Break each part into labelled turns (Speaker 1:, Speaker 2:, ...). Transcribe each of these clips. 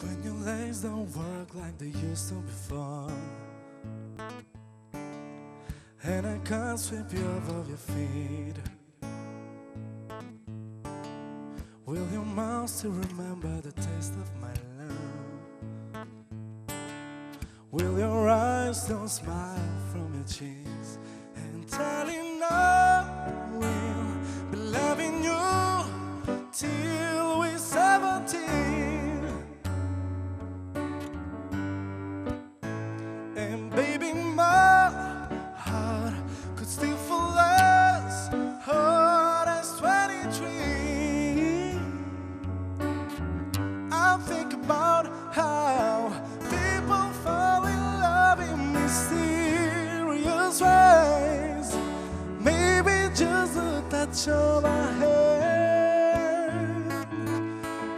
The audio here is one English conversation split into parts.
Speaker 1: When your legs don't work like they used to before, and I can't sweep you off of your feet, will your mouth still remember the taste of my love? Will your eyes still smile from your cheeks? And darling, I will be loving you till we're 17. And baby, my heart could still fall as hard as 23. I think about how people fall in love in mysterious ways. Maybe just a touch of a hand.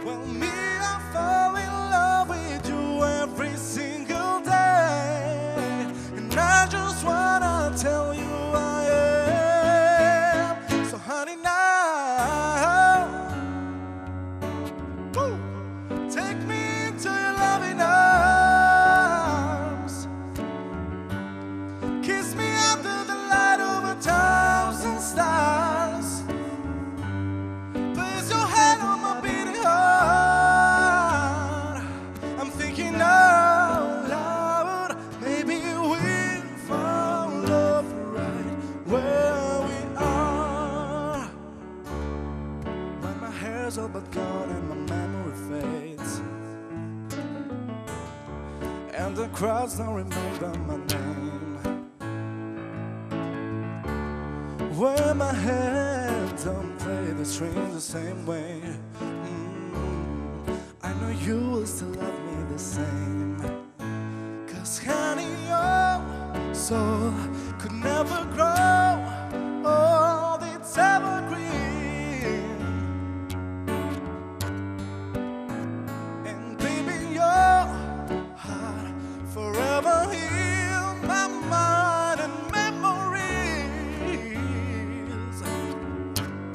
Speaker 1: Well, me, I fall in love with you every single day, and I just wanna tell you I am. So honey, now, woo, take me into your loving arms. Kiss me under the light of 1,000 stars. Place your hand on my beating heart. I'm thinking out loud, maybe we found love right where we are. When my hair's all but gone and my memory fades, and the crowds don't remember my name, when my hands don't play the strings the same way, I know you will still love me the same. 'Cause honey, your soul could never grow old, it's evergreen. And baby, your heart forever heal my mind and memories.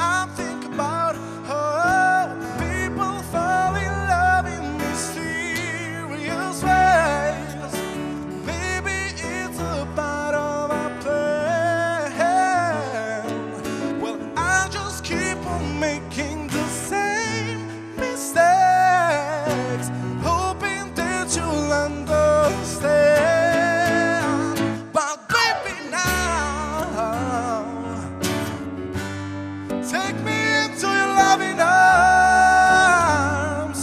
Speaker 1: I think about how people fall in love in mysterious ways. Maybe it's a part of our plan. Well, I just keep on making the same mistakes, hoping that you'll understand. But baby, now, take me into your loving arms.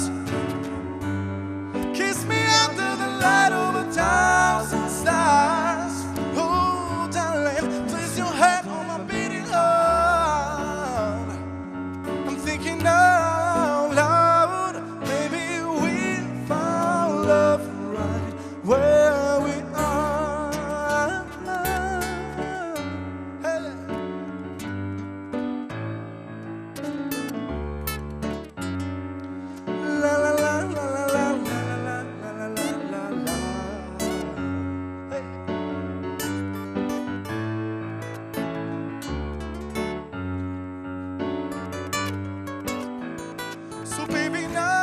Speaker 1: Kiss me under the light of 1,000 stars. Oh, darling, place your hand on my beating heart. I'm thinking out loud, maybe we found love right where we are. Hey. La la la la la la la la la la la la. Hey. So baby, now